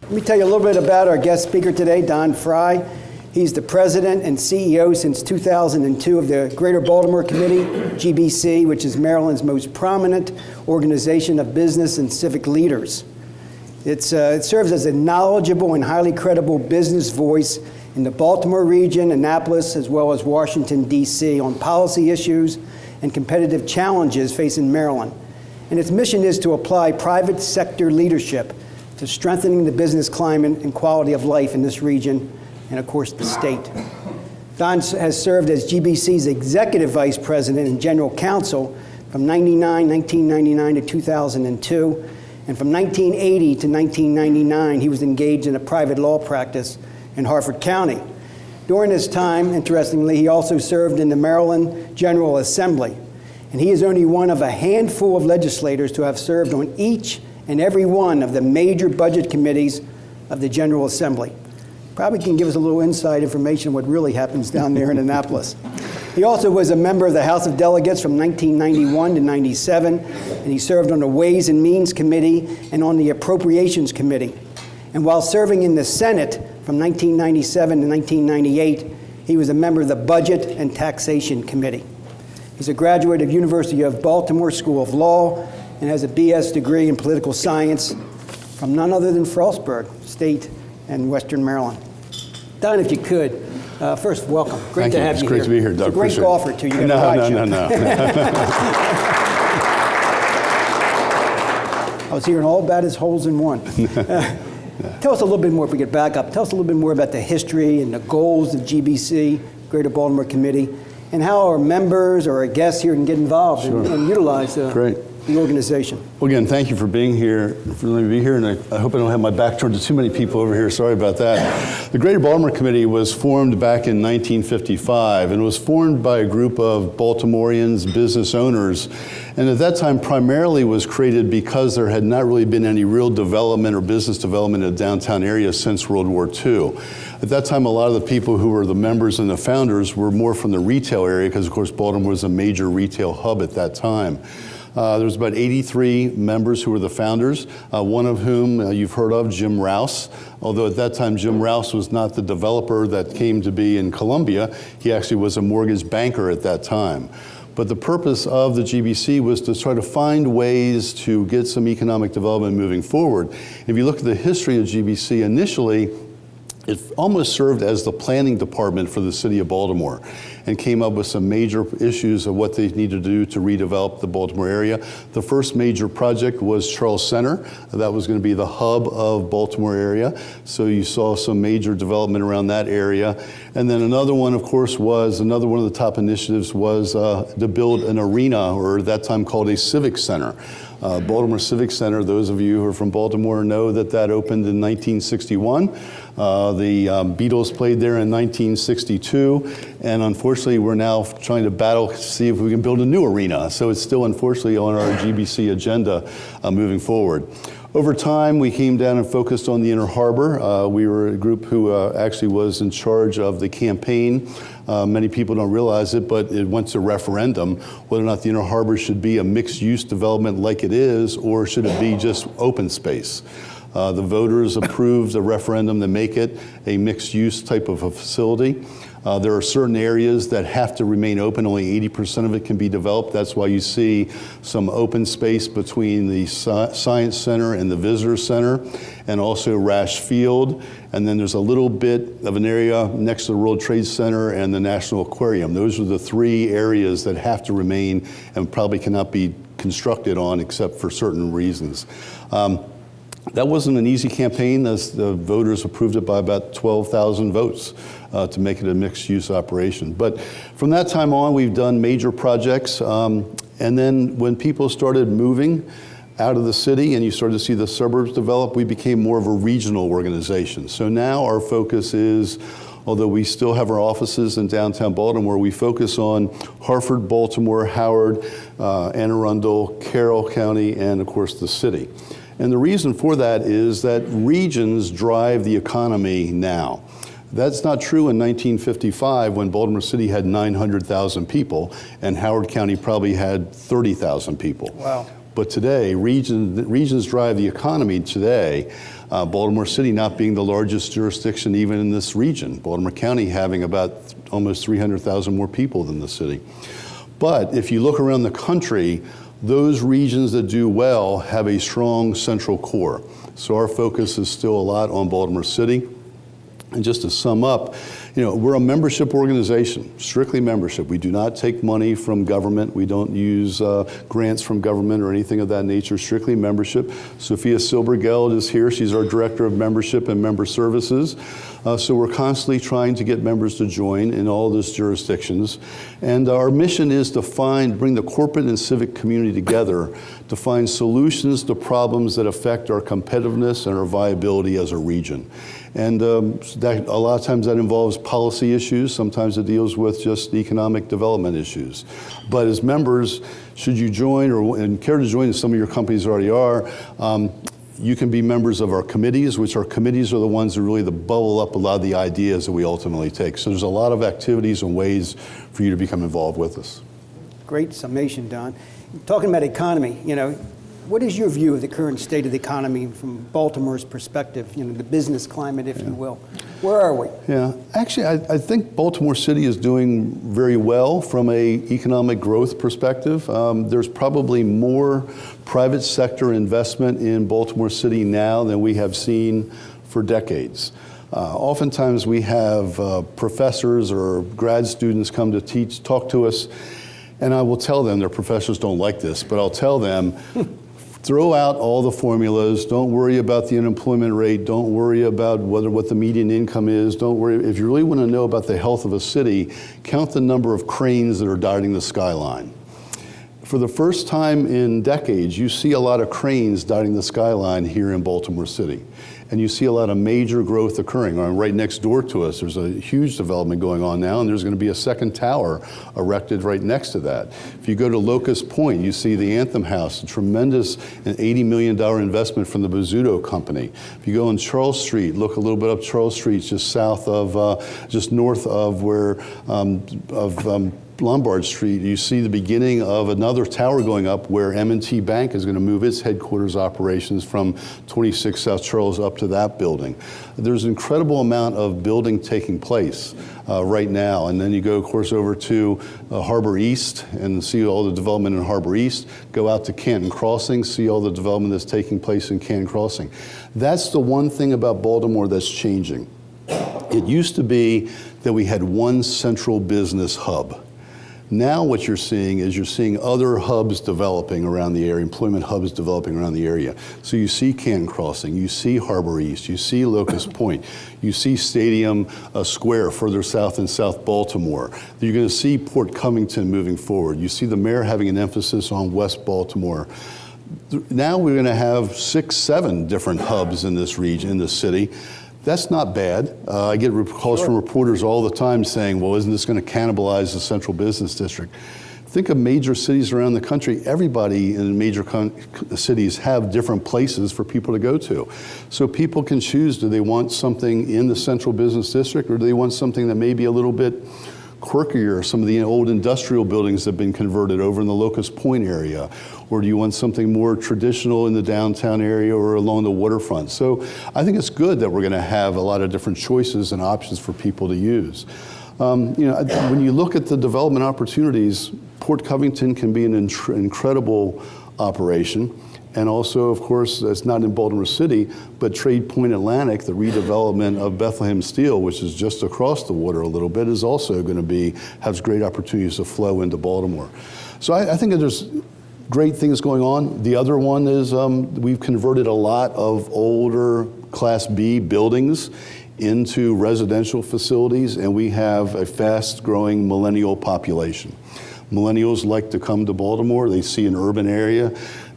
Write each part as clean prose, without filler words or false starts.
Let me tell you a little bit about our guest speaker today, Don Fry. He's the president and CEO since 2002 of the Greater Baltimore Committee, GBC, which is Maryland's most prominent organization of business and civic leaders. It serves as a knowledgeable and highly credible business voice in the Baltimore region, Annapolis, as well as Washington, D.C. on policy issues and competitive challenges facing Maryland. And its mission is to apply private sector leadership to strengthening the business climate and quality of life in this region and, of course, the state. Don has served as GBC's executive vice president and general counsel from 1999 to 2002. And from 1980 to 1999, he was engaged in a private law practice in Harford County. During this time, interestingly, he also served in the Maryland General Assembly. And he is only one of a handful of legislators to have served on each and every one of the major budget committees of the General Assembly. Probably can give us a little inside information on what really happens down there in Annapolis. He also was a member of the House of Delegates from 1991 to 97, and he served on the Ways and Means Committee and on the Appropriations Committee. And while serving in the Senate from 1997 to 1998, he was a member of the Budget and Taxation Committee. He's a graduate of University of Baltimore School of Law and has a BS degree in political science from none other than Frostburg State and Western Maryland. Don, if you could, first, welcome. Great to have you here. It's great to be here, Doug. It's a great golfer, too. You No. I was hearing all about his holes in one. Tell us a little bit more, if we get back up, tell us a little bit more about the history and the goals of GBC, Greater Baltimore Committee, and how our members or our guests here can get involved and utilize the organization. Well, again, thank you for being here, for letting me be here, and I hope I don't have my back turned to too many people over here. Sorry about that. The Greater Baltimore Committee was formed back in 1955, and it was formed by a group of Baltimoreans, business owners, and at that time primarily was created because there had not really been any real development or business development in the downtown area since World War II. At that time, a lot of the people who were the members and the founders were more from the retail area because, of course, Baltimore was a major retail hub at that time. There was about 83 members who were the founders, one of whom you've heard of, Jim Rouse. Although at that time, Jim Rouse was not the developer that came to be in Columbia. He actually was a mortgage banker at that time. But the purpose of the GBC was to try to find ways to get some economic development moving forward. If you look at the history of GBC, initially, it almost served as the planning department for the city of Baltimore and came up with some major issues of what they needed to do to redevelop the Baltimore area. The first major project was Charles Center. That was going to be the hub of Baltimore area. So you saw some major development around that area. And then another one, of course, was another one of the top initiatives was to build an arena, or at that time called a civic center. Baltimore Civic Center, those of you who are from Baltimore know that that opened in 1961. The Beatles played there in 1962, and unfortunately we're now trying to battle to see if we can build a new arena. So it's still unfortunately on our GBC agenda moving forward. Over time, we came down and focused on the Inner Harbor. We were a group who actually was in charge of the campaign. Many people don't realize it, but it went to referendum whether or not the Inner Harbor should be a mixed-use development like it is, or should it be just open space. The voters approved a referendum to make it a mixed-use type of a facility. There are certain areas that have to remain open. Only 80% of it can be developed. That's why you see some open space between the Science Center and the Visitor Center, and also Rash Field. And then there's a little bit of an area next to the World Trade Center and the National Aquarium. Those are the three areas that have to remain and probably cannot be constructed on except for certain reasons. That wasn't an easy campaign, as the voters approved it by about 12,000 votes to make it a mixed-use operation. But from that time on, we've done major projects. And then when people started moving out of the city and you started to see the suburbs develop, we became more of a regional organization. So now our focus is, although we still have our offices in downtown Baltimore, we focus on Harford, Baltimore, Howard, Anne Arundel, Carroll County, and of course the city. And the reason for that is that regions drive the economy now. That's not true in 1955 when Baltimore City had 900,000 people and Howard County probably had 30,000 people. Wow. But today, regions drive the economy today. Baltimore City not being the largest jurisdiction even in this region. Baltimore County having about almost 300,000 more people than the city. But if you look around the country, those regions that do well have a strong central core. So our focus is still a lot on Baltimore City. And just to sum up, we're a membership organization, strictly membership. We do not take money from government. We don't use grants from government or anything of that nature, strictly membership. Sophia Silbergeld is here. She's our Director of Membership and Member Services. So we're constantly trying to get members to join in all those jurisdictions. And our mission is to bring the corporate and civic community together to find solutions to problems that affect our competitiveness and our viability as a region. And that, a lot of times that involves policy issues, sometimes it deals with just economic development issues. But as members, should you join and care to join, as some of your companies already are, you can be members of our committees, which our committees are the ones that really bubble up a lot of the ideas that we ultimately take. So there's a lot of activities and ways for you to become involved with us. Great summation, Don. Talking about economy, what is your view of the current state of the economy from Baltimore's perspective, the business climate, if you will? Where are we? Yeah, actually, I think Baltimore City is doing very well from an economic growth perspective. There's probably more private sector investment in Baltimore City now than we have seen for decades. Oftentimes we have professors or grad students come to talk to us, and I will tell them, their professors don't like this, but I'll tell them, throw out all the formulas. Don't worry about the unemployment rate. Don't worry about what the median income is. Don't worry. If you really want to know about the health of a city, count the number of cranes that are dotting the skyline. For the first time in decades, you see a lot of cranes dotting the skyline here in Baltimore City. And you see a lot of major growth occurring. Right next door to us, there's a huge development going on now, and there's going to be a second tower erected right next to that. If you go to Locust Point, you see the Anthem House, a tremendous $80 million investment from the Bozzuto Company. If you go on Charles Street, look a little bit up Charles Street, just north of where, Lombard Street, you see the beginning of another tower going up where M&T Bank is going to move its headquarters operations from 26 South Charles up to that building. There's an incredible amount of building taking place right now. And then you go, of course, over to Harbor East and see all the development in Harbor East. Go out to Canton Crossing, see all the development that's taking place in Canton Crossing. That's the one thing about Baltimore that's changing. It used to be that we had one central business hub. Now what you're seeing is other hubs developing around the area, employment hubs developing around the area. So you see Canton Crossing, you see Harbor East, you see Locust Point, you see Stadium Square further south in South Baltimore. You're going to see Port Covington moving forward. You see the mayor having an emphasis on West Baltimore. Now we're going to have 6, 7 different hubs in this region, in this city. That's not bad. I get calls from reporters all the time saying, well, isn't this going to cannibalize the central business district? Think of major cities around the country. Everybody in major cities have different places for people to go to. So people can choose, do they want something in the central business district, or do they want something that may be a little bit quirkier, some of the old industrial buildings that have been converted over in the Locust Point area? Or do you want something more traditional in the downtown area or along the waterfront? So I think it's good that we're going to have a lot of different choices and options for people to use. When you look at the development opportunities, Port Covington can be an incredible operation. And also, of course, it's not in Baltimore City, but Trade Point Atlantic, the redevelopment of Bethlehem Steel, which is just across the water a little bit, is also going to has great opportunities to flow into Baltimore. So I think that there's great things going on. The other one is we've converted a lot of older Class B buildings into residential facilities, and we have a fast-growing millennial population. Millennials like to come to Baltimore. They see an urban area.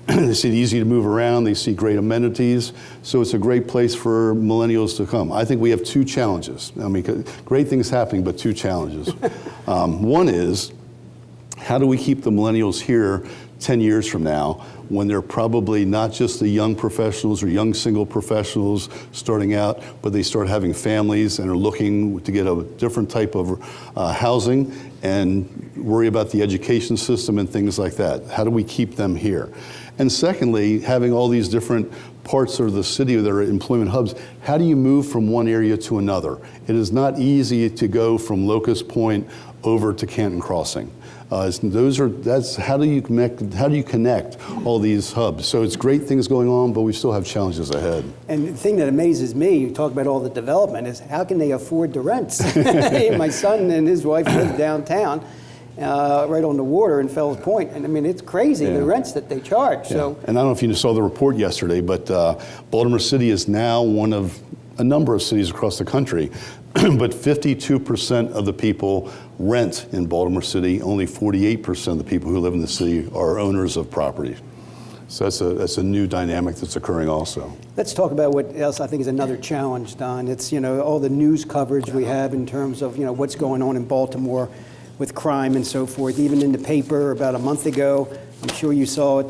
They see it easy to move around. They see great amenities. So it's a great place for millennials to come. I think we have 2 challenges. I mean, great things happening, but 2 challenges. One is, how do we keep the millennials here 10 years from now when they're probably not just the young professionals or young single professionals starting out, but they start having families and are looking to get a different type of housing and worry about the education system and things like that. How do we keep them here? And secondly, having all these different parts of the city that are employment hubs, how do you move from one area to another? It is not easy to go from Locust Point over to Canton Crossing. That's how do you connect all these hubs? So it's great things going on, but we still have challenges ahead. And the thing that amazes me, you talk about all the development, is how can they afford the rents? My son and his wife live downtown, right on the water in Fells Point, and I mean it's crazy the rents that they charge. Yeah. So, and I don't know if you saw the report yesterday, but Baltimore City is now one of a number of cities across the country, but 52% of the people rent in Baltimore City. Only 48% of the people who live in the city are owners of property. So that's a new dynamic that's occurring also. let's talk about what else I think is another challenge, Don. It's all the news coverage we have in terms of what's going on in Baltimore with crime and so forth. Even in the paper about a month ago, I'm sure you saw it.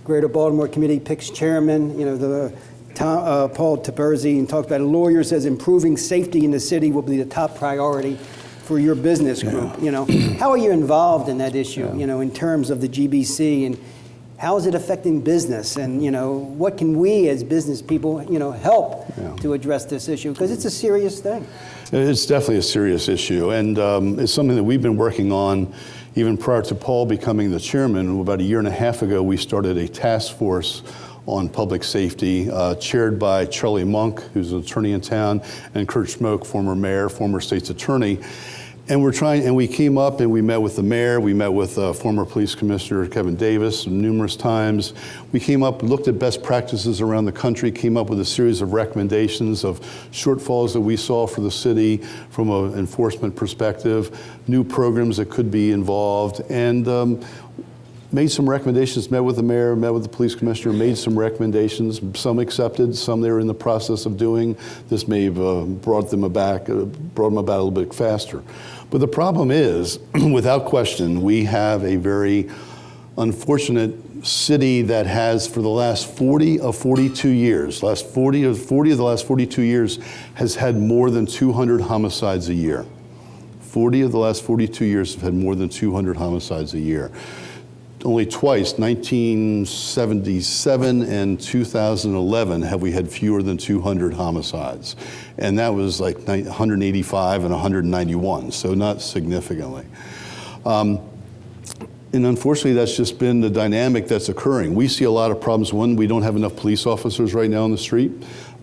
Greater Baltimore Committee picks chairman. Paul Taberzi, and talked about a lawyer says improving safety in the city will be the top priority for your business group. How are you involved in that issue? In terms of the GBC, and how is it affecting business? And what can we as business people help to address this issue, because it's a serious thing. It's definitely a serious issue, and it's something that we've been working on even prior to Paul becoming the chairman. About a year and a half ago, we started a task force on public safety, chaired by Charlie Monk, who's an attorney in town, and Kurt Schmoke, former mayor, former state's attorney. And we came up and we met with the mayor, we met with former police commissioner Kevin Davis numerous times. We came up, looked at best practices around the country, came up with a series of recommendations of shortfalls that we saw for the city from an enforcement perspective, new programs that could be involved, and made some recommendations, met with the mayor, met with the police commissioner, made some recommendations, some accepted, some they were in the process of doing. This may have brought them about a little bit faster. But the problem is, without question, we have a very unfortunate city that has, for the last 40 of 42 years, has had more than 200 homicides a year. 40 of the last 42 years have had more than 200 homicides a year. Only twice, 1977 and 2011, have we had fewer than 200 homicides. And that was like 185 and 191, so not significantly. And unfortunately, that's just been the dynamic that's occurring. We see a lot of problems. One, we don't have enough police officers right now on the street.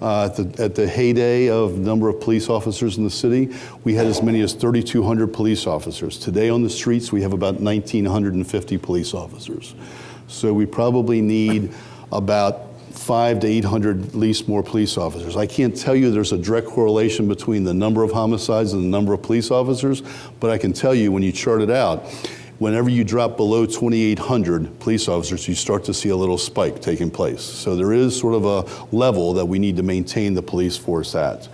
At the heyday of number of police officers in the city, we had as many as 3,200 police officers. Today on the streets, we have about 1,950 police officers. So we probably need about 500 to 800 at least more police officers. I can't tell you there's a direct correlation between the number of homicides and the number of police officers, but I can tell you when you chart it out, whenever you drop below 2,800 police officers, you start to see a little spike taking place. So there is sort of a level that we need to maintain the police force at.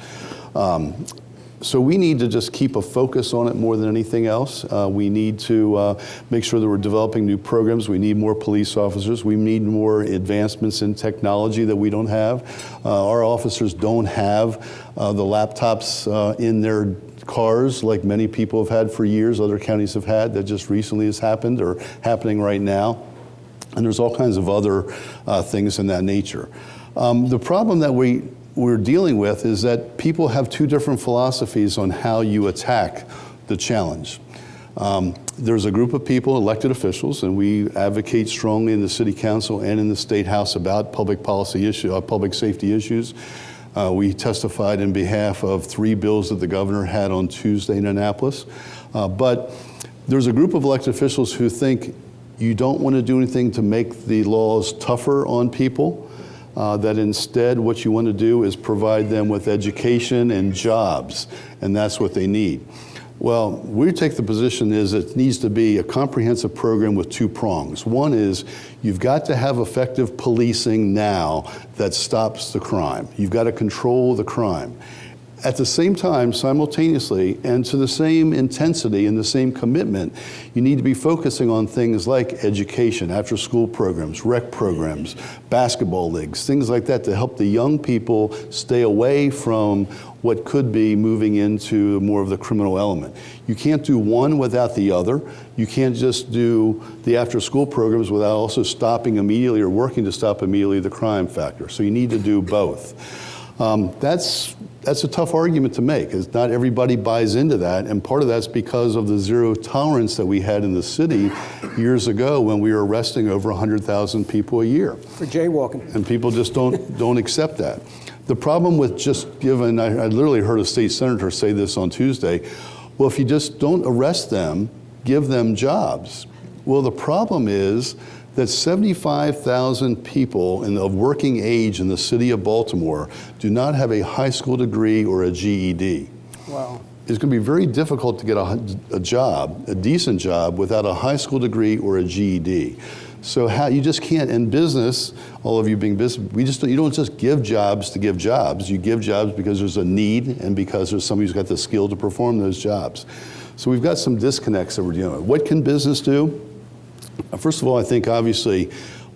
So we need to just keep a focus on it more than anything else. We need to make sure that we're developing new programs. We need more police officers. We need more advancements in technology that we don't have. Our officers don't have the laptops in their cars like many people have had for years, other counties have had. That just recently has happened or happening right now. And there's all kinds of other things in that nature. The problem that we're dealing with is that people have two different philosophies on how you attack the challenge. There's a group of people, elected officials, and we advocate strongly in the city council and in the state house about public policy issue, public safety issues. We testified in behalf of 3 bills that the governor had on Tuesday in Annapolis. But there's a group of elected officials who think you don't want to do anything to make the laws tougher on people, that instead what you want to do is provide them with education and jobs, and that's what they need. Well, we take the position is it needs to be a comprehensive program with 2 prongs. One is you've got to have effective policing now that stops the crime. You've got to control the crime. At the same time, simultaneously, and to the same intensity and the same commitment, you need to be focusing on things like education, after-school programs, rec programs, basketball leagues, things like that to help the young people stay away from what could be moving into more of the criminal element. You can't do one without the other. You can't just do the after-school programs without also stopping immediately or working to stop immediately the crime factor. So you need to do both. That's a tough argument to make, is not everybody buys into that, and part of that's because of the zero tolerance that we had in the city years ago when we were arresting over 100,000 people a year. For jaywalking. And people just don't accept that. The problem with just giving, I literally heard a state senator say this on Tuesday, well, if you just don't arrest them, give them jobs. Well, the problem is that 75,000 people of working age in the city of Baltimore do not have a high school degree or a GED. Wow. It's going to be very difficult to get a job, a decent job, without a high school degree or a GED. So you just can't, in business, all of you being business, you don't just give jobs to give jobs. You give jobs because there's a need and because there's somebody who's got the skill to perform those jobs. So we've got some disconnects that we're dealing with. What can business do? First of all, I think obviously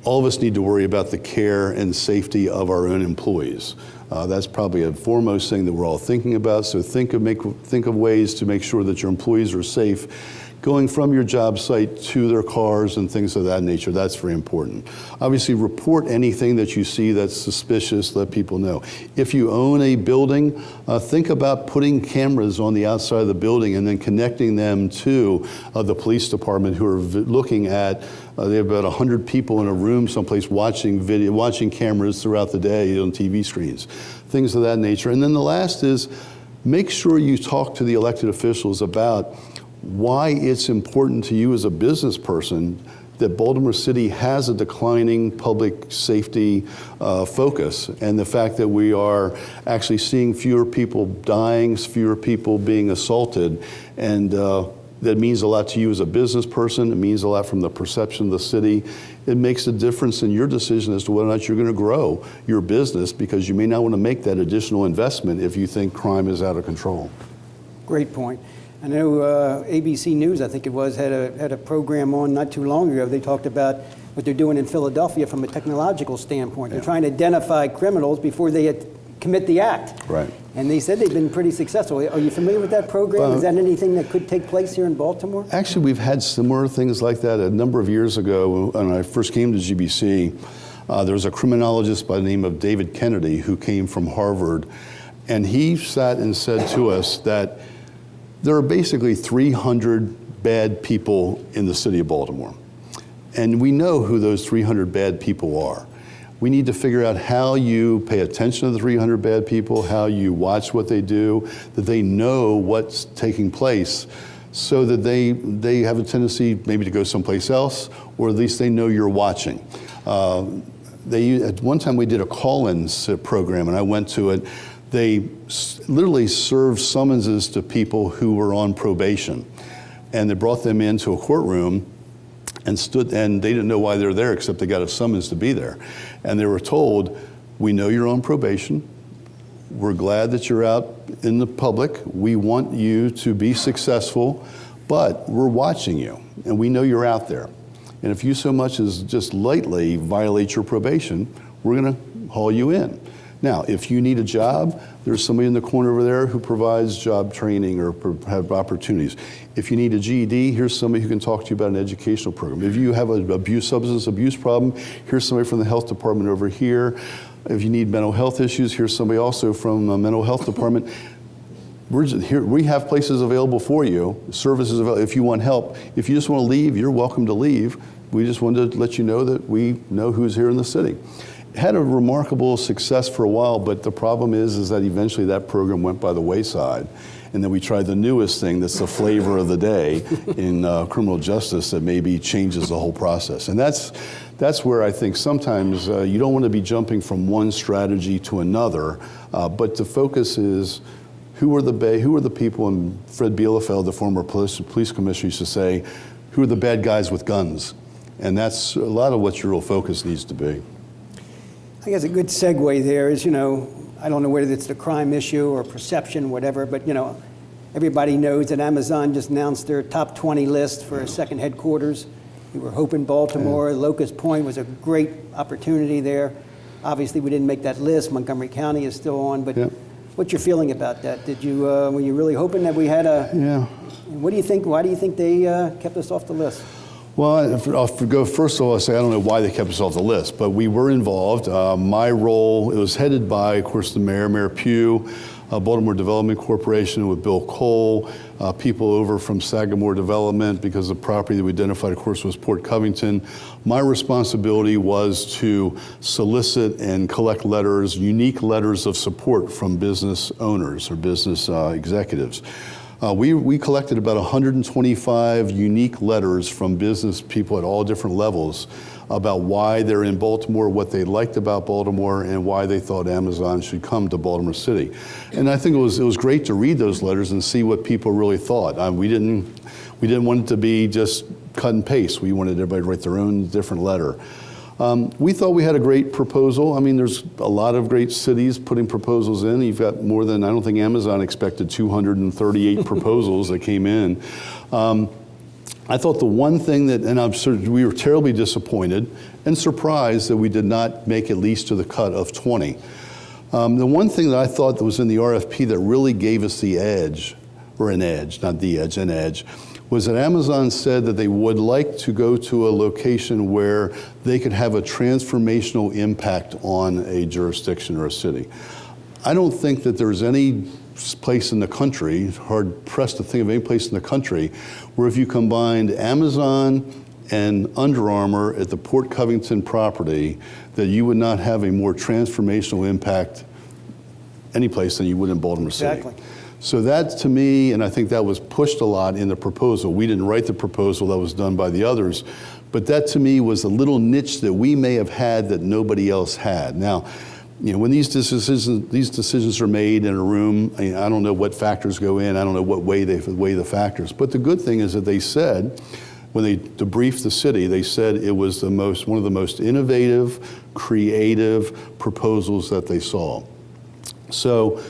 all of us need to worry about the care and safety of our own employees. That's probably a foremost thing that we're all thinking about. So think of ways to make sure that your employees are safe going from your job site to their cars and things of that nature. That's very important. Obviously, report anything that you see that's suspicious, let people know. If you own a building, think about putting cameras on the outside of the building and then connecting them to the police department who are looking at, they have about 100 people in a room someplace watching cameras throughout the day on TV screens, things of that nature. And then the last is, make sure you talk to the elected officials about why it's important to you as a business person that Baltimore City has a declining public safety focus, and the fact that we are actually seeing fewer people dying, fewer people being assaulted, and that means a lot to you as a business person. It means a lot from the perception of the city. It makes a difference in your decision as to whether or not you're going to grow your business, because you may not want to make that additional investment if you think crime is out of control. Great point. I know ABC News, I think it was, had a program on not too long ago. They talked about what they're doing in Philadelphia from a technological standpoint. They're trying to identify criminals before they commit the act. Right. And they said they've been pretty successful. Are you familiar with that program? Is that anything that could take place here in Baltimore? Actually, we've had similar things like that a number of years ago. When I first came to GBC, there was a criminologist by the name of David Kennedy who came from Harvard, and he sat and said to us that there are basically 300 bad people in the city of Baltimore. And we know who those 300 bad people are. We need to figure out how you pay attention to the 300 bad people, how you watch what they do, that they know what's taking place, so that they have a tendency maybe to go someplace else, or at least they know you're watching. At one time we did a call-ins program, and I went to it. They literally served summonses to people who were on probation, and they brought them into a courtroom and they didn't know why they were there, except they got a summons to be there. And they were told, we know you're on probation. We're glad that you're out in the public. We want you to be successful, but we're watching you, and we know you're out there. And if you so much as just lightly violate your probation, we're gonna haul you in. Now, if you need a job, there's somebody in the corner over there who provides job training or have opportunities. If you need a GED, here's somebody who can talk to you about an educational program. If you have a substance abuse problem, here's somebody from the health department over here. If you need mental health issues, here's somebody also from the mental health department. We have places available for you, services available if you want help. If you just want to leave, you're welcome to leave. We just wanted to let you know that we know who's here in the city. Had a remarkable success for a while, but the problem is that eventually that program went by the wayside. And then we tried the newest thing that's the flavor of the day in criminal justice that maybe changes the whole process. And that's where I think sometimes you don't want to be jumping from one strategy to another, but the focus is who are the people, and Fred Bielefeld, the former police commissioner, used to say, who are the bad guys with guns? And that's a lot of what your real focus needs to be. I guess a good segue there is, I don't know whether it's the crime issue or perception, whatever, but everybody knows that Amazon just announced their top 20 list for a second headquarters. We were hoping Baltimore, Locust Point was a great opportunity there. Obviously, we didn't make that list. Montgomery County is still on, but what's your feeling about that? Did you were you really hoping that we had a? Yeah. What do you think? Why do you think they kept us off the list? Well, I'll go first of all. I'll say I don't know why they kept us off the list, but we were involved. My role, it was headed by, of course, the mayor, Mayor Pugh, Baltimore Development Corporation with Bill Cole, people over from Sagamore Development, because the property that we identified, of course, was Port Covington. My responsibility was to solicit and collect letters, unique letters of support from business owners or business executives. We collected about 125 unique letters from business people at all different levels about why they're in Baltimore, what they liked about Baltimore, and why they thought Amazon should come to Baltimore City. And I think it was great to read those letters and see what people really thought. We didn't want it to be just cut and paste. We wanted everybody to write their own different letter. We thought we had a great proposal. I mean, there's a lot of great cities putting proposals in. You've got more than, I don't think Amazon expected 238 proposals that came in. I thought the one thing that, and we were terribly disappointed and surprised that we did not make at least to the cut of 20. The one thing that I thought that was in the RFP that really gave us the edge, or an edge, not the edge, an edge, was that Amazon said that they would like to go to a location where they could have a transformational impact on a jurisdiction or a city. I don't think that there's any place in the country, hard pressed to think of any place in the country, where if you combined Amazon and Under Armour at the Port Covington property, that you would not have a more transformational impact any place than you would in Baltimore City. Exactly. So that, to me, and I think that was pushed a lot in the proposal. We didn't write the proposal, that was done by the others, but that to me was a little niche that we may have had that nobody else had. Now, when these decisions are made in a room, I don't know what factors go in, I don't know what way they weigh the factors, but the good thing is that they said, when they debriefed the city, they said it was one of the most innovative, creative proposals that they saw. So,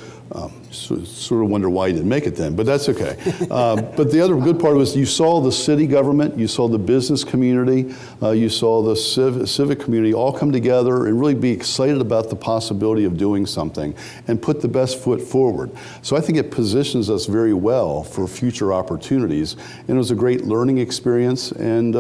sort of wonder why you didn't make it then, but that's okay. But the other good part was you saw the city government, you saw the business community, you saw the civic community all come together and really be excited about the possibility of doing something and put the best foot forward. So I think it positions us very well for future opportunities. And it was a great learning experience. And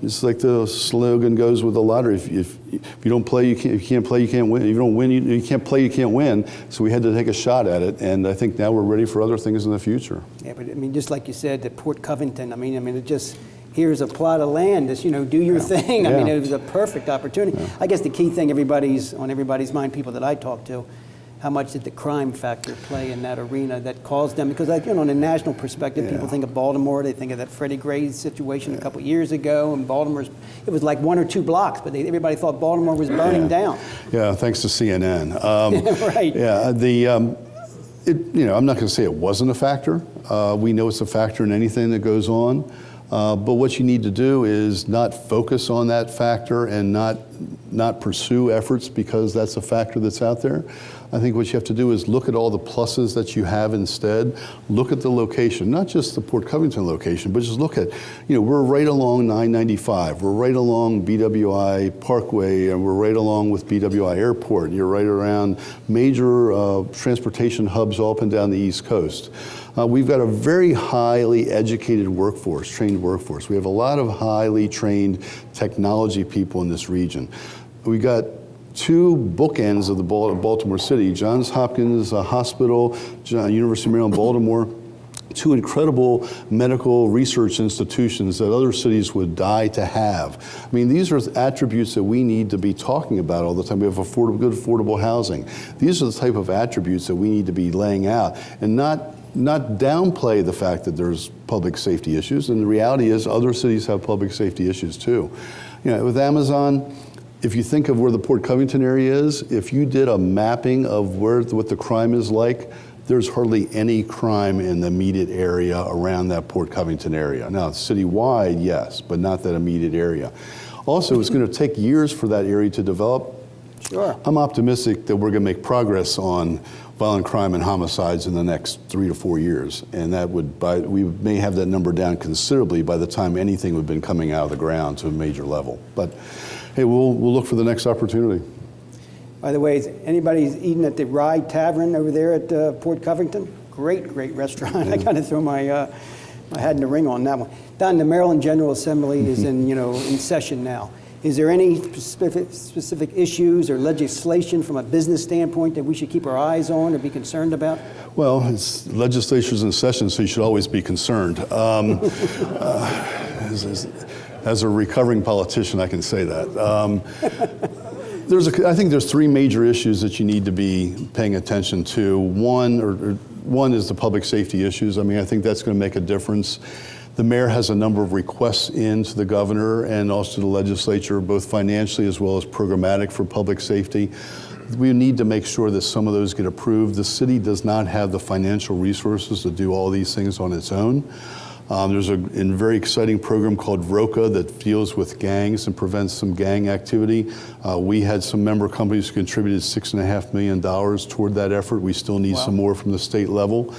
it's like the slogan goes with the lottery: if you don't play, you can't play, you can't win. If you don't win, you can't play, you can't win. So we had to take a shot at it, and I think now we're ready for other things in the future. Yeah, but I mean, just like you said, the Port Covington, I mean, it just, here's a plot of land, just, do your thing. I mean, it was a perfect opportunity. I guess the key thing on everybody's mind, people that I talk to, how much did the crime factor play in that arena that caused them? Because, in a national perspective, people think of Baltimore, they think of that Freddie Gray situation a couple years ago, and it was like 1 or 2 blocks, but everybody thought Baltimore was burning down. Yeah, thanks to CNN. Right. Yeah, I'm not going to say it wasn't a factor. We know it's a factor in anything that goes on. But what you need to do is not focus on that factor and not pursue efforts because that's a factor that's out there. I think what you have to do is look at all the pluses that you have instead. Look at the location, not just the Port Covington location, but just look at, we're right along 995. We're right along BWI Parkway, and we're right along with BWI Airport. You're right around major transportation hubs all up and down the East Coast. We've got a very highly educated workforce, trained workforce. We have a lot of highly trained technology people in this region. We got 2 bookends of the Baltimore City, Johns Hopkins Hospital, University of Maryland, Baltimore, 2 incredible medical research institutions that other cities would die to have. I mean, these are attributes that we need to be talking about all the time. We have good affordable housing. These are the type of attributes that we need to be laying out and not downplay the fact that there's public safety issues. And the reality is other cities have public safety issues too. With Amazon, if you think of where the Port Covington area is, if you did a mapping of what the crime is like, there's hardly any crime in the immediate area around that Port Covington area. Now, citywide, yes, but not that immediate area. Also, it's going to take years for that area to develop. Sure. I'm optimistic that we're going to make progress on violent crime and homicides in the next 3 to 4 years, and that we may have that number down considerably by the time anything would have been coming out of the ground to a major level. But hey, we'll look for the next opportunity. By the way, is anybody eating at the Rye Tavern over there at Port Covington? Great restaurant. I got to throw my hat in the ring on that one. Don, the Maryland General Assembly is in session now. Is there any specific issues or legislation from a business standpoint that we should keep our eyes on or be concerned about? Well, it's legislature's in session, so you should always be concerned. As a recovering politician, I can say that. I think there's 3 major issues that you need to be paying attention to. One is the public safety issues. I mean, I think that's going to make a difference. The mayor has a number of requests in to the governor and also to the legislature, both financially as well as programmatic for public safety. We need to make sure that some of those get approved. The city does not have the financial resources to do all these things on its own. There's a very exciting program called ROCA that deals with gangs and prevents some gang activity. We had some member companies who contributed $6.5 million toward that effort. We still need some more from the state level.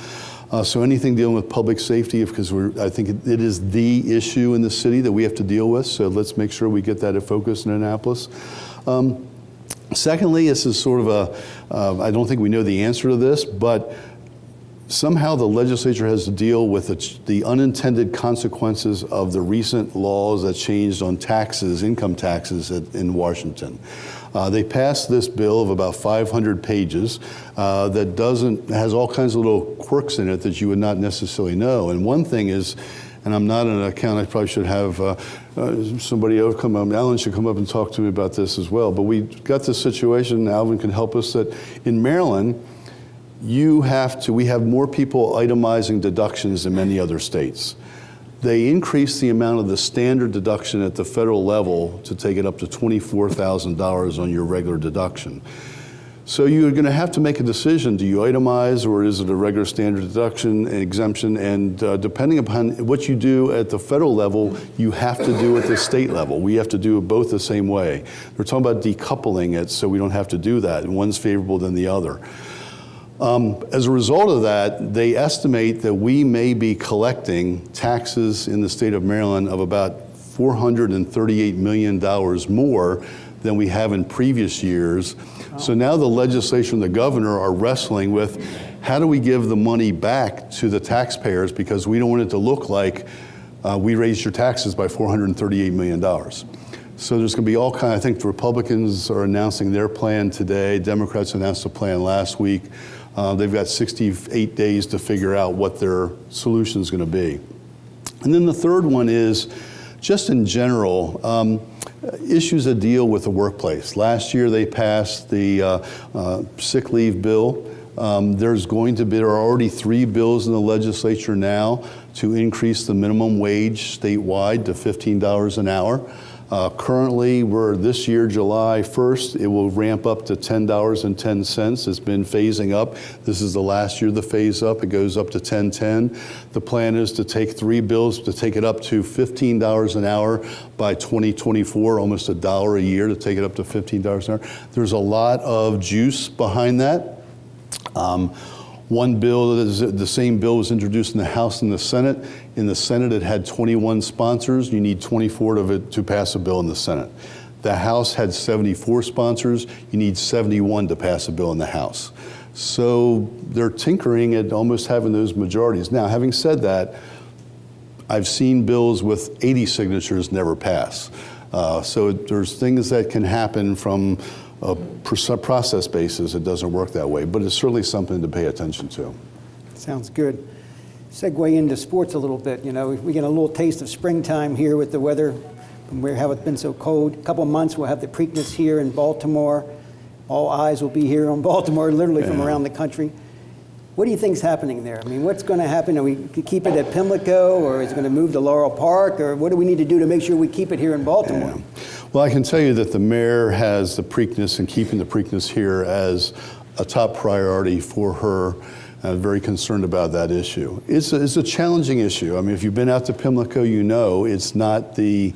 So anything dealing with public safety, because I think it is the issue in the city that we have to deal with. So let's make sure we get that in focus in Annapolis. Secondly, this is sort of I don't think we know the answer to this, but somehow the legislature has to deal with the unintended consequences of the recent laws that changed on taxes, income taxes in Washington. They passed this bill of about 500 pages that has all kinds of little quirks in it that you would not necessarily know. And one thing is, and I'm not an accountant, I probably should have somebody else come up, Alan should come up and talk to me about this as well, but we got this situation, Alvin can help us, that in Maryland, we have more people itemizing deductions than many other states. They increased the amount of the standard deduction at the federal level to take it up to $24,000 on your regular deduction. So you're going to have to make a decision. Do you itemize, or is it a regular standard deduction and exemption? And depending upon what you do at the federal level, you have to do at the state level. We have to do it both the same way. We're talking about decoupling it so we don't have to do that. One's favorable than the other. As a result of that, they estimate that we may be collecting taxes in the state of Maryland of about $438 million more than we have in previous years. So now the legislature and the governor are wrestling with how do we give the money back to the taxpayers, because we don't want it to look like we raised your taxes by $438 million. So there's going to be all kinds. I think the Republicans are announcing their plan today. Democrats announced a plan last week. They've got 68 days to figure out what their solution is going to be. And then the third one is just in general, issues that deal with the workplace. Last year they passed the sick leave bill. There are already 3 bills in the legislature now to increase the minimum wage statewide to $15 an hour. Currently, this year, July 1st, it will ramp up to $10.10. It's been phasing up. This is the last year of the phase up. It goes up to $10.10. The plan is to take 3 bills to take it up to $15 an hour by 2024, almost $1 a year to take it up to $15 an hour. There's a lot of juice behind that. One bill, the same bill was introduced in the House and the Senate. In the Senate, it had 21 sponsors. You need 24 of it to pass a bill in the Senate. The House had 74 sponsors. You need 71 to pass a bill in the House. So they're tinkering at almost having those majorities. Now, having said that, I've seen bills with 80 signatures never pass. So there's things that can happen from a process basis. It doesn't work that way, but it's certainly something to pay attention to. Sounds good. Segue into sports a little bit. You know, we get a little taste of springtime here with the weather, and we have been so cold. A couple of months we'll have the Preakness here in Baltimore. All eyes will be here on Baltimore, literally from around the country. What do you think's happening there? I mean, what's going to happen? Are we keep it at Pimlico, or is it going to move to Laurel Park, or what do we need to do to make sure we keep it here in Baltimore? Yeah. Well, I can tell you that the mayor has the Preakness and keeping the Preakness here as a top priority for her. I'm very concerned about that issue. It's a challenging issue. I mean, if you've been out to Pimlico, you know it's not a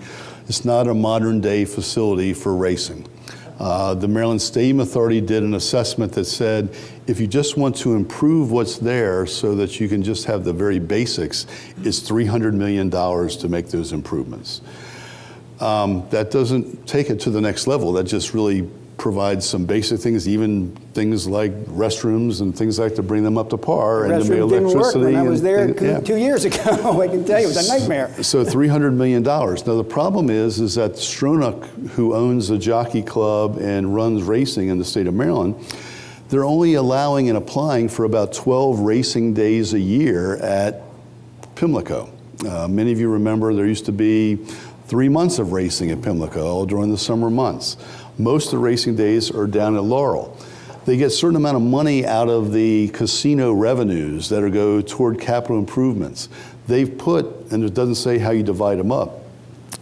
modern day facility for racing. The Maryland Stadium Authority did an assessment that said if you just want to improve what's there so that you can just have the very basics, it's $300 million to make those improvements. That doesn't take it to the next level. That just really provides some basic things, even things like restrooms and things like to bring them up to par. The and restroom didn't work when I was there yeah. 2 years ago. I can tell you, it was a nightmare. So $300 million. Now the problem is that Stronach, who owns a jockey club and runs racing in the state of Maryland, they're only allowing and applying for about 12 racing days a year at Pimlico. Many of you remember there used to be 3 months of racing at Pimlico during the summer months. Most of the racing days are down at Laurel. They get a certain amount of money out of the casino revenues that go toward capital improvements. They've put, and it doesn't say how you divide them up,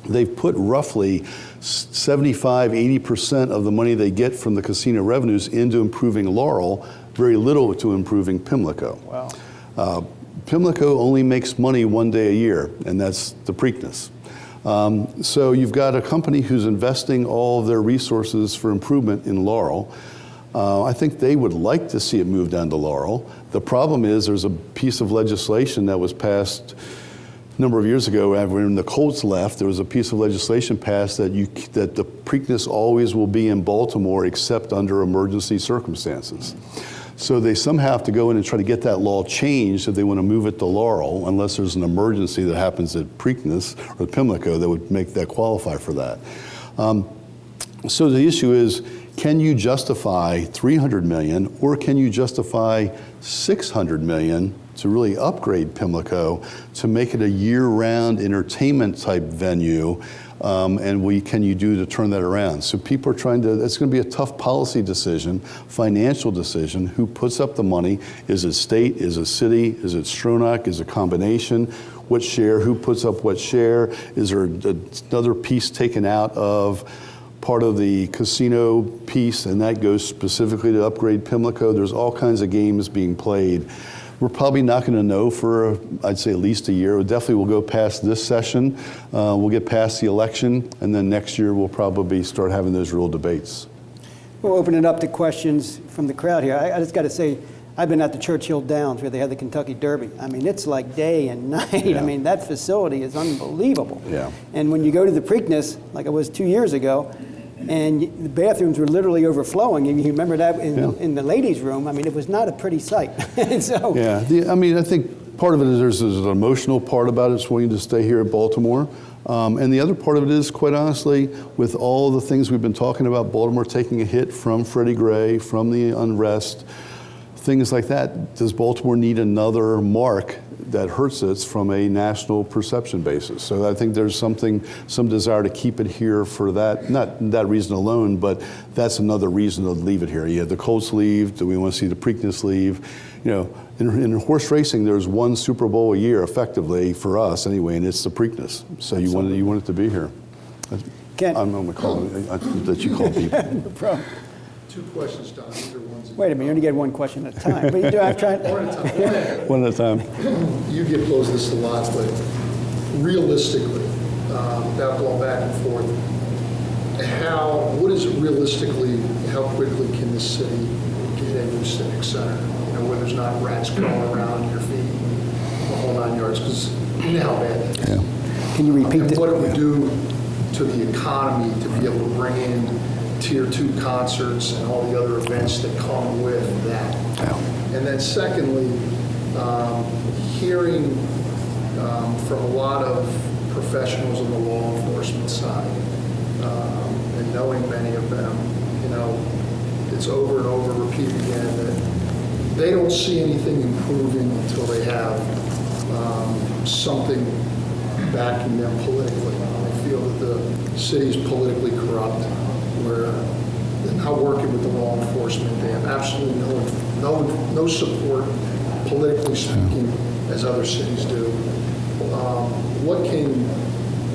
they've put roughly 75, 80% of the money they get from the casino revenues into improving Laurel, very little to improving Pimlico. Wow. Pimlico only makes money one day a year, and that's the Preakness. So you've got a company who's investing all of their resources for improvement in Laurel. I think they would like to see it move down to Laurel. The problem is there's a piece of legislation that was passed a number of years ago when the Colts left. There was a piece of legislation passed that the Preakness always will be in Baltimore except under emergency circumstances. So they somehow have to go in and try to get that law changed if they want to move it to Laurel, unless there's an emergency that happens at Preakness or Pimlico that would make that qualify for that. So the issue is, can you justify $300 million or can you justify $600 million to really upgrade Pimlico to make it a year-round entertainment type venue? And what can you do to turn that around? So people are trying to, it's going to be a tough policy decision, financial decision. Who puts up the money? Is it state? Is it city? Is it Stronach? Is it a combination? What share? Who puts up what share? Is there another piece taken out of part of the casino piece and that goes specifically to upgrade Pimlico? There's all kinds of games being played. We're probably not going to know for, I'd say, at least a year. We definitely will go past this session. We'll get past the election, and then next year we'll probably start having those real debates. We'll open it up to questions from the crowd here. I just got to say, I've been at the Churchill Downs where they have the Kentucky Derby. I mean, it's like day and night. Yeah. I mean, that facility is unbelievable. Yeah. And when you go to the Preakness, like it was 2 years ago, and the bathrooms were literally overflowing. And you remember that in the ladies' room. I mean, it was not a pretty sight. And so, yeah, I mean, I think part of it is there's an emotional part about it, wanting to stay here at Baltimore. And the other part of it is, quite honestly, with all the things we've been talking about, Baltimore taking a hit from Freddie Gray, from the unrest, things like that, does Baltimore need another mark that hurts us from a national perception basis? So I think there's some desire to keep it here for that, not that reason alone, but that's another reason to leave it here. You have the Colts leave, do we want to see the Preakness leave? You know, in horse racing, there's one Super Bowl a year, effectively, for us anyway, and it's the Preakness. So you want it to be here. Ken. I'm going to call it, that you call people. No problem. 2 questions, Don. Either one's Wait a minute, you only get one question at a time. But you do, I've tried. one at a time. One at a time. You get posed this a lot, but realistically, without going back and forth, what is it realistically, how quickly can this city get a new civic center? You know, where there's not rats crawling around your feet, the whole 9 yards, because you know how bad that is. Yeah. Can you repeat And that? what it would do to the economy to be able to bring in Tier 2 concerts and all the other events that come with that. Yeah. And then secondly, hearing from a lot of professionals on the law enforcement side, and knowing many of them, you know, it's over and over, repeat again, that they don't see anything improving until they have something backing them politically. They feel that the city's politically corrupt, where they're not working with the law enforcement. They have absolutely no support, politically speaking, as other cities do. What can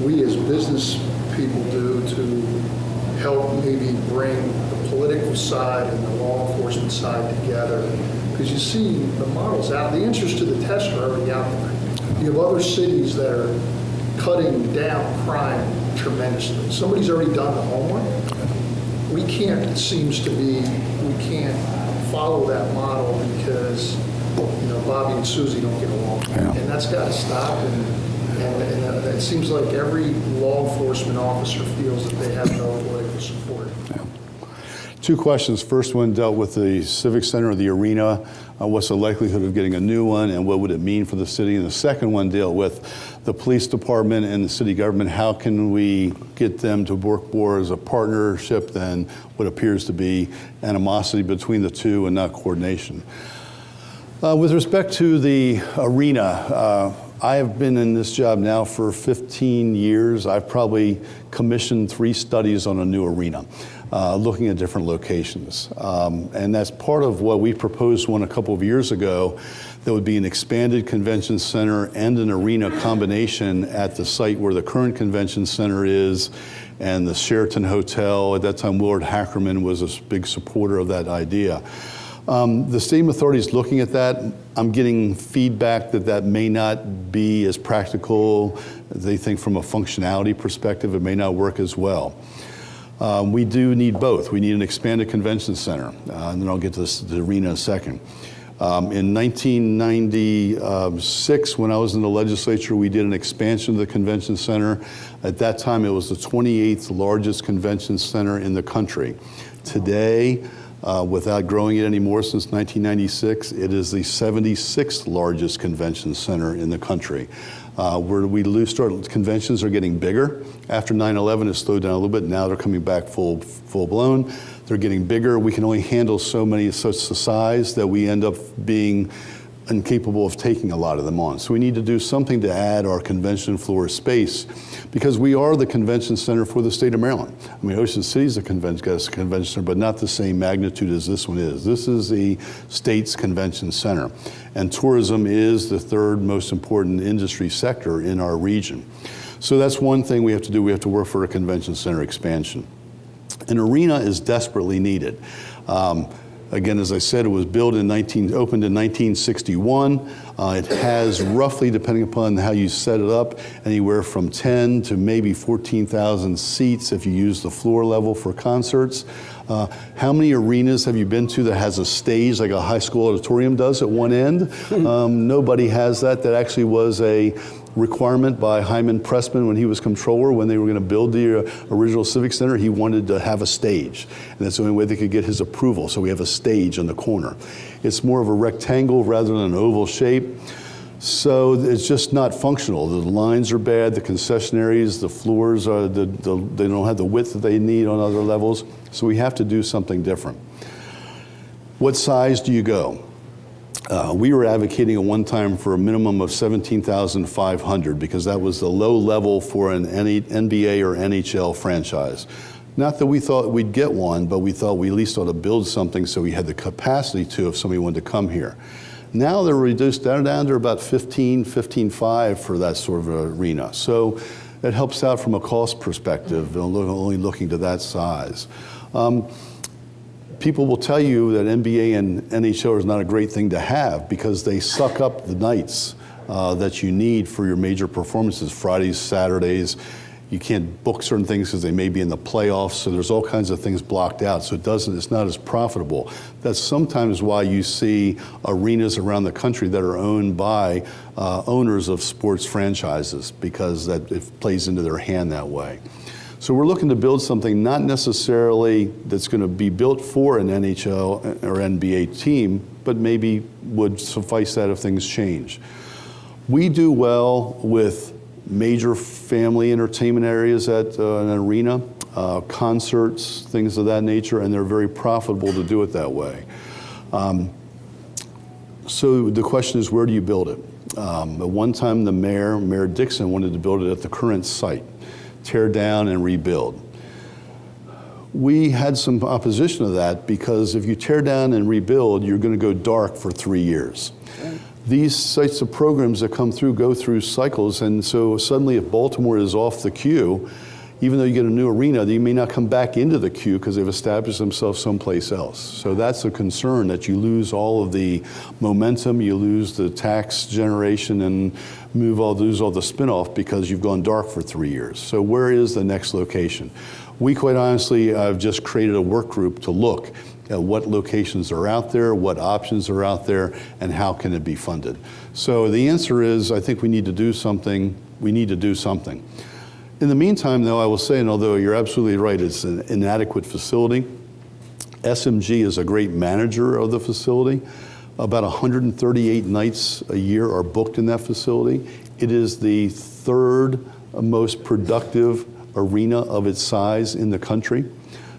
we as business people do to help maybe bring the political side and the law enforcement side together? Because you see the models out, the answers to the test are already out there. You have other cities that are cutting down crime tremendously. Somebody's already done the homework, we can't, it seems to be, we can't follow that model because, you know, Bobby and Susie don't get along. Yeah. And that's got to stop, and it seems like every law enforcement officer feels that they have no political support. Yeah. Two questions. First one dealt with the Civic Center or the arena. What's the likelihood of getting a new one, and what would it mean for the city? And the second one dealt with the police department and the city government. How can we get them to work more as a partnership than what appears to be animosity between the two and not coordination? With respect to the arena, I have been in this job now for 15 years. I've probably commissioned 3 studies on a new arena, looking at different locations. And that's part of what we proposed one a couple of years ago. There would be an expanded convention center and an arena combination at the site where the current convention center is, and the Sheraton Hotel. At that time, Willard Hackerman was a big supporter of that idea. The state authority is looking at that. I'm getting feedback that that may not be as practical. They think from a functionality perspective, it may not work as well. We do need both. We need an expanded convention center, and then I'll get to the arena in a second. In 1996, when I was in the legislature, we did an expansion of the convention center. At that time, it was the 28th largest convention center in the country. Today, without growing it anymore since 1996, it is the 76th largest convention center in the country. Where we conventions are getting bigger. After 9/11, it slowed down a little bit. Now they're coming back full blown. They're getting bigger. We can only handle so many such size that we end up being incapable of taking a lot of them on. So we need to do something to add our convention floor space, because we are the convention center for the state of Maryland. I mean, Ocean City's a convention center, but not the same magnitude as this one is. This is the state's convention center. And tourism is the third most important industry sector in our region. So that's one thing we have to do. We have to work for a convention center expansion. An arena is desperately needed. Again, as I said, it was opened in 1961. It has roughly, depending upon how you set it up, anywhere from 10 to maybe 14,000 seats if you use the floor level for concerts. How many arenas have you been to that has a stage like a high school auditorium does at one end? Nobody has that. That actually was a requirement by Hyman Pressman when he was comptroller. When they were going to build the original Civic Center, he wanted to have a stage, and that's the only way they could get his approval. So we have a stage on the corner. It's more of a rectangle rather than an oval shape, so it's just not functional. The lines are bad, the concessionaries, the floors are they don't have the width that they need on other levels. So we have to do something different. What size do you go? We were advocating at one time for a minimum of 17,500 because that was the low level for an NBA or NHL franchise. Not that we thought we'd get one, but we thought we at least ought to build something so we had the capacity to if somebody wanted to come here. Now they're reduced down to about 15.5 for that sort of arena. So it helps out from a cost perspective, only looking to that size. People will tell you that NBA and NHL is not a great thing to have because they suck up the nights that you need for your major performances, Fridays, Saturdays. You can't book certain things because they may be in the playoffs, so there's all kinds of things blocked out, so it's not as profitable. That's sometimes why you see arenas around the country that are owned by owners of sports franchises, because it plays into their hand that way. So we're looking to build something not necessarily that's going to be built for an NHL or NBA team, but maybe would suffice that if things change. We do well with major family entertainment areas at an arena, concerts, things of that nature, and they're very profitable to do it that way. So the question is, where do you build it? At one time, Mayor Dixon wanted to build it at the current site, tear down and rebuild. We had some opposition to that because if you tear down and rebuild, you're going to go dark for 3 years. Okay. These types of programs that come through go through cycles, and so suddenly if Baltimore is off the queue, even though you get a new arena, they may not come back into the queue because they've established themselves someplace else. So that's a concern, that you lose all of the momentum, you lose the tax generation, and lose all the spin-off because you've gone dark for 3 years. So where is the next location? We quite honestly have just created a work group to look at what locations are out there, what options are out there, and how can it be funded. So the answer is, I think we need to do something. We need to do something. In the meantime, though, I will say, and although you're absolutely right, it's an inadequate facility. SMG is a great manager of the facility. About 138 nights a year are booked in that facility. It is the third most productive arena of its size in the country.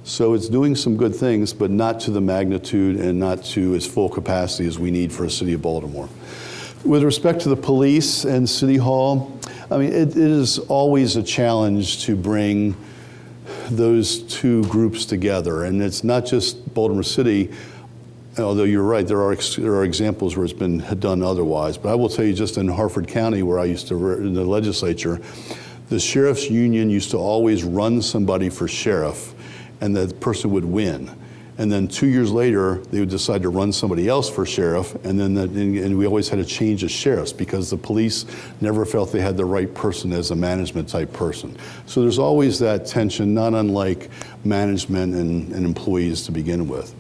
So it's doing some good things, but not to the magnitude and not to its full capacity as we need for a city of Baltimore. With respect to the police and City Hall, I mean, it is always a challenge to bring those two groups together. And it's not just Baltimore City, although you're right, there are examples where it's been done otherwise. But I will tell you, just in Harford County, where I used to work in the legislature, the sheriff's union used to always run somebody for sheriff, and the person would win. And then 2 years later, they would decide to run somebody else for sheriff, and then and we always had to change the sheriffs because the police never felt they had the right person as a management type person. So there's always that tension, not unlike management and employees to begin with.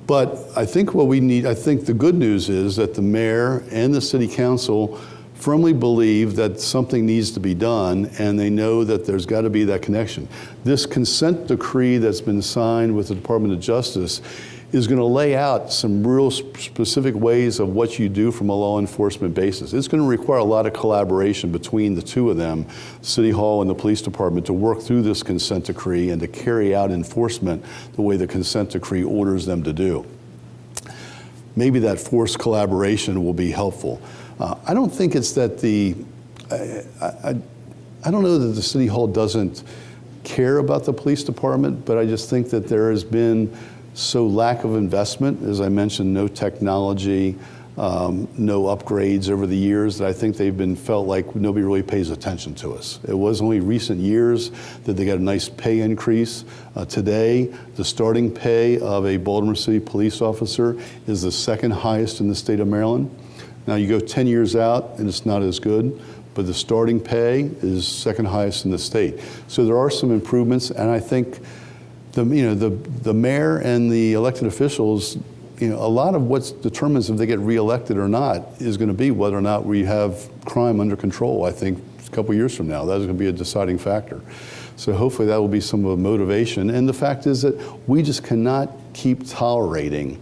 But I think what we need, I think the good news is that the mayor and the city council firmly believe that something needs to be done, and they know that there's got to be that connection. This consent decree that's been signed with the Department of Justice is going to lay out some real specific ways of what you do from a law enforcement basis. It's going to require a lot of collaboration between the two of them, City Hall and the police department, to work through this consent decree and to carry out enforcement the way the consent decree orders them to do. Maybe that forced collaboration will be helpful. I don't think it's that I don't know that the City Hall doesn't care about the police department, but I just think that there has been so lack of investment, as I mentioned, no technology, no upgrades over the years, that I think they've been felt like nobody really pays attention to us. It was only recent years that they got a nice pay increase. Today, the starting pay of a Baltimore City police officer is the second highest in the state of Maryland. Now you go 10 years out and it's not as good, but the starting pay is second highest in the state. So there are some improvements, and I think the mayor and the elected officials, a lot of what determines if they get reelected or not is going to be whether or not we have crime under control. I think a couple years from now, that is going to be a deciding factor. So hopefully that will be some of the motivation. And the fact is that we just cannot keep tolerating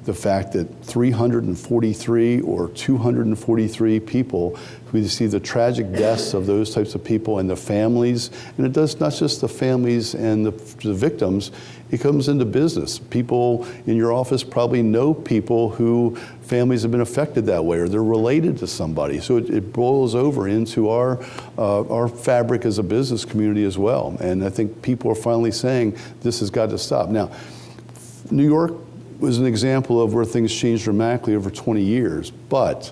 the fact that 343 or 243 people, we see the tragic deaths of those types of people and the families, and it does not just the families and the victims, it comes into business. People in your office probably know people who families have been affected that way, or they're related to somebody. So it boils over into our fabric as a business community as well. And I think people are finally saying this has got to stop. Now, New York was an example of where things changed dramatically over 20 years, but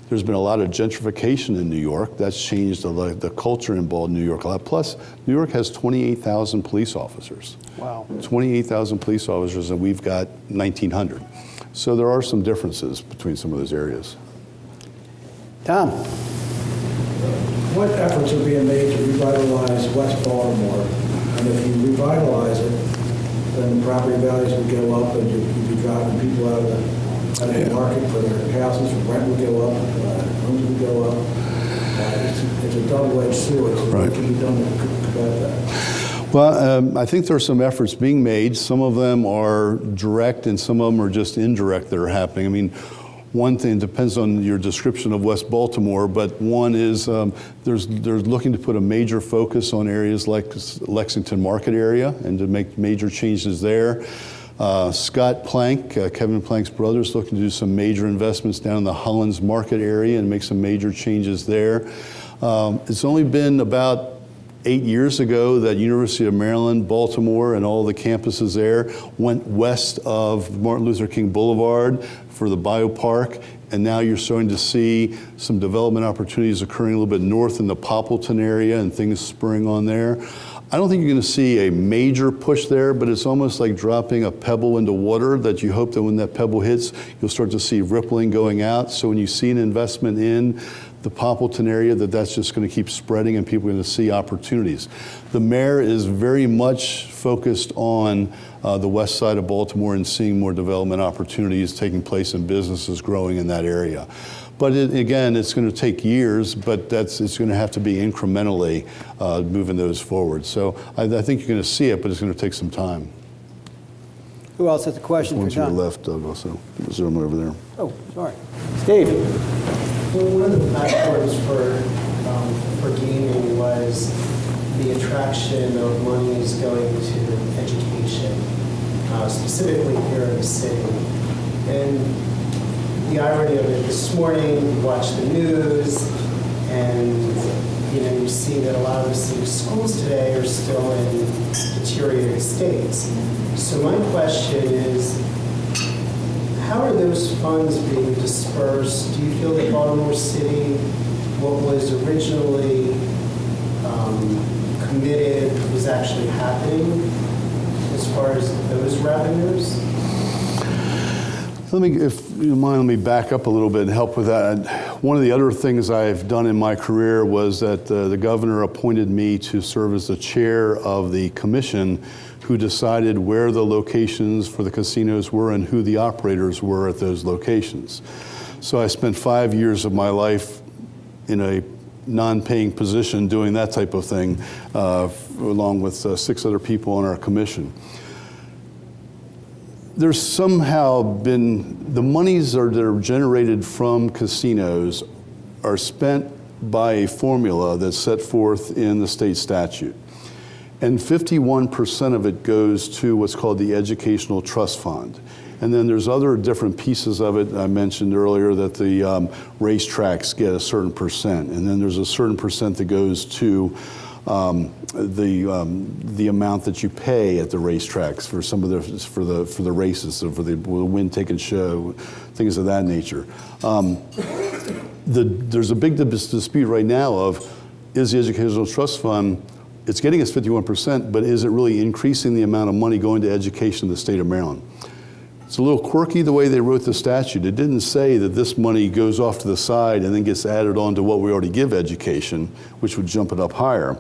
there's been a lot of gentrification in New York. That's changed the culture in New York a lot. Plus, New York has 28,000 police officers. Wow. 28,000 police officers, and we've got 1,900. So there are some differences between some of those areas. Tom? What efforts are being made to revitalize West Baltimore? And if you revitalize it, then property values would go up, and you'd be driving people out of the market for their houses. Rent would go up, homes would go up. It's a double-edged sword. So Right. What can be done about that? Well, I think there are some efforts being made. Some of them are direct, and some of them are just indirect that are happening. I mean, one thing depends on your description of West Baltimore, but one is they're looking to put a major focus on areas like Lexington Market area and to make major changes there. Scott Plank, Kevin Plank's brother, is looking to do some major investments down in the Hollins Market area and make some major changes there. It's only been about 8 years ago that University of Maryland, Baltimore, and all the campuses there went west of Martin Luther King Boulevard for the biopark, and now you're starting to see some development opportunities occurring a little bit north in the Poppleton area and things spurring on there. I don't think you're going to see a major push there, but it's almost like dropping a pebble into water that you hope that when that pebble hits, you'll start to see rippling going out. So when you see an investment in the Poppleton area, that's just going to keep spreading and people are going to see opportunities. The mayor is very much focused on the west side of Baltimore and seeing more development opportunities taking place and businesses growing in that area. But again, it's going to take years, but it's going to have to be incrementally moving those forward. So I think you're going to see it, but it's going to take some time. Who else has a question for One to your Don? left, Doug, also. There's a gentleman over there. Oh, sorry. Steve? Well, one of the platforms for gaming was the attraction of monies going to education, specifically here in the city. And the irony of it, this morning, you watch the news, and you see that a lot of the city schools today are still in deteriorated states. So my question is, how are those funds being dispersed? Do you feel that Baltimore City, what was originally committed, was actually happening as far as those revenues? If you don't mind, let me back up a little bit and help with that. One of the other things I've done in my career was that the governor appointed me to serve as the chair of the commission who decided where the locations for the casinos were and who the operators were at those locations. So I spent 5 years of my life in a non-paying position doing that type of thing, along with 6 other people on our commission. There's somehow been, the monies that are generated from casinos are spent by a formula that's set forth in the state statute. And 51% of it goes to what's called the Educational Trust Fund. And then there's other different pieces of it. I mentioned earlier that the racetracks get a certain percent. And then there's a certain percent that goes to the amount that you pay at the racetracks for some of for the races, so for the win, ticket, show, things of that nature. There's a big dispute right now of, is the Educational Trust Fund, it's getting us 51%, but is it really increasing the amount of money going to education in the state of Maryland? It's a little quirky the way they wrote the statute. It didn't say that this money goes off to the side and then gets added on to what we already give education, which would jump it up higher.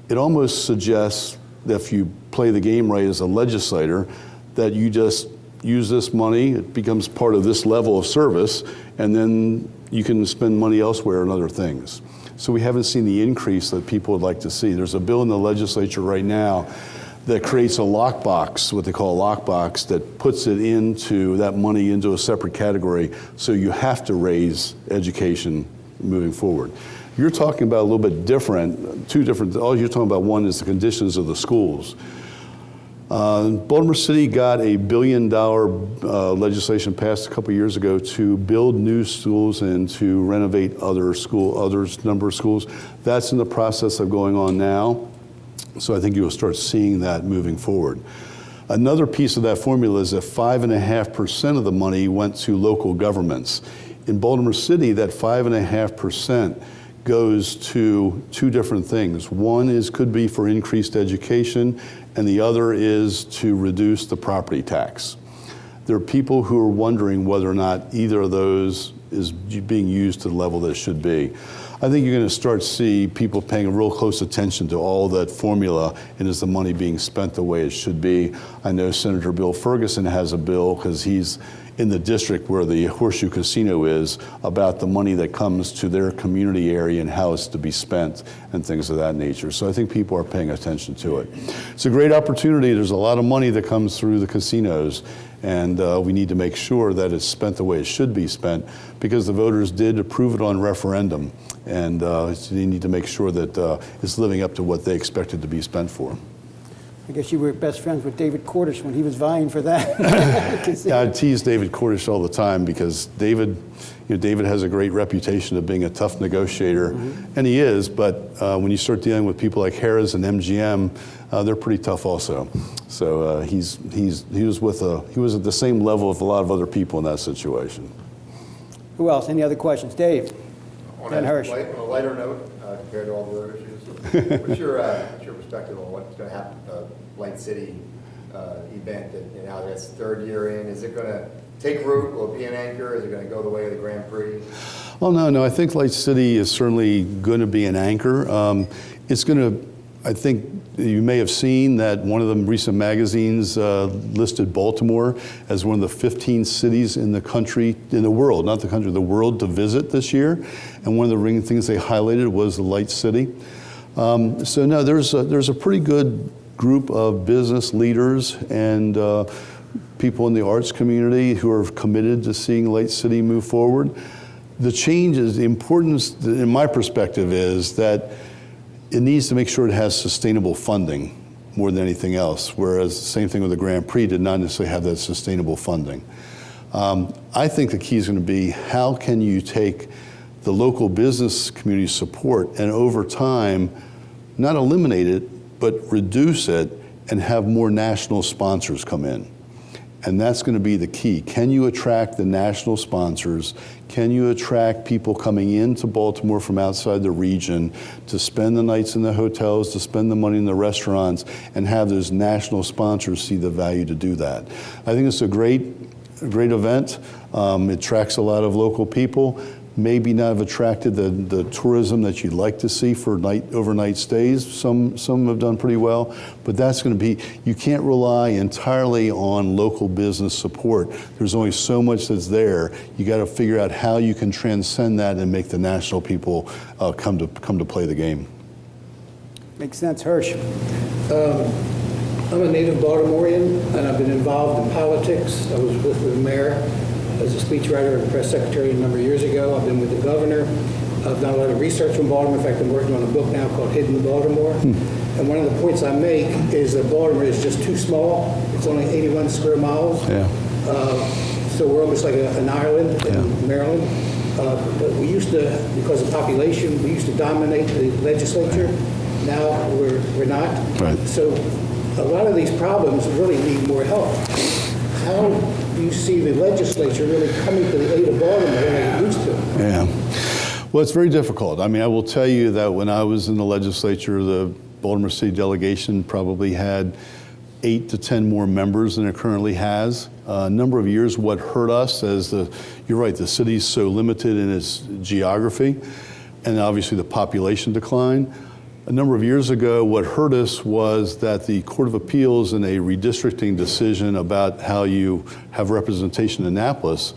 It almost suggests that if you play the game right as a legislator, that you just use this money, it becomes part of this level of service, and then you can spend money elsewhere on other things. So we haven't seen the increase that people would like to see. There's a bill in the legislature right now that creates a lockbox, what they call a lockbox, that puts it into that money into a separate category. So you have to raise education moving forward. You're talking about a little bit different, two different, all you're talking about, one is the conditions of the schools. Baltimore City got $1 billion legislation passed a couple years ago to build new schools and to renovate other number of schools. That's in the process of going on now. So I think you'll start seeing that moving forward. Another piece of that formula is that 5.5% of the money went to local governments. In Baltimore City, that 5.5% goes to 2 different things. One could be for increased education, and the other is to reduce the property tax. There are people who are wondering whether or not either of those is being used to the level that it should be. I think you're going to start to see people paying a real close attention to all that formula, and is the money being spent the way it should be. I know Senator Bill Ferguson has a bill, because he's in the district where the Horseshoe Casino is, about the money that comes to their community area and how it's to be spent and things of that nature. So I think people are paying attention to it. It's a great opportunity. There's a lot of money that comes through the casinos, and we need to make sure that it's spent the way it should be spent, because the voters did approve it on referendum, and they need to make sure that it's living up to what they expected to be spent for. I guess you were best friends with David Cordish when he was vying for that. I tease David Cordish all the time, because David has a great reputation of being a tough negotiator, and he is, but when you start dealing with people like Harrah's and MGM, they're pretty tough also. So he was at the same level of a lot of other people in that situation. Who else? Any other questions? Dave? Ben Hirsch. On a lighter note, compared to all the other issues, what's your perspective on what's going to happen with the Light City event? And now that's 3rd year in. Is it going to take root? Will it be an anchor? Is it going to go the way of the Grand Prix? Oh, no. I think Light City is certainly going to be an anchor. It's going to, I think you may have seen that one of the recent magazines listed Baltimore as one of the 15 cities in the country, in the world, not the country, the world to visit this year. And one of the things they highlighted was the Light City. So no, there's a pretty good group of business leaders and people in the arts community who are committed to seeing Light City move forward. The changes, the importance, in my perspective, is that it needs to make sure it has sustainable funding more than anything else, whereas the same thing with the Grand Prix did not necessarily have that sustainable funding. I think the key is going to be how can you take the local business community support and over time, not eliminate it, but reduce it and have more national sponsors come in. And that's going to be the key. Can you attract the national sponsors? Can you attract people coming into Baltimore from outside the region to spend the nights in the hotels, to spend the money in the restaurants, and have those national sponsors see the value to do that? I think it's a great event. It attracts a lot of local people. Maybe not have attracted the tourism that you'd like to see for overnight stays. Some have done pretty well, but that's going to be, you can't rely entirely on local business support. There's only so much that's there. You got to figure out how you can transcend that and make the national people come to play the game. Makes sense. Hirsch. I'm a native Baltimorean, and I've been involved in politics. I was with the mayor as a speechwriter and press secretary a number of years ago. I've been with the governor. I've done a lot of research on Baltimore. In fact, I'm working on a book now called Hidden Baltimore. And one of the points I make is that Baltimore is just too small. It's only 81 square miles. Yeah. So we're almost like an island in Maryland. But we used to, because of population, we used to dominate the legislature. Now we're not. Right. So a lot of these problems really need more help. How do you see the legislature really coming to the aid of Baltimore like it used to? Yeah. Well, it's very difficult. I mean, I will tell you that when I was in the legislature, the Baltimore City delegation probably had 8 to 10 more members than it currently has. A number of years, what hurt us as you're right, the city's so limited in its geography, and obviously the population decline. A number of years ago, what hurt us was that the Court of Appeals in a redistricting decision about how you have representation in Annapolis,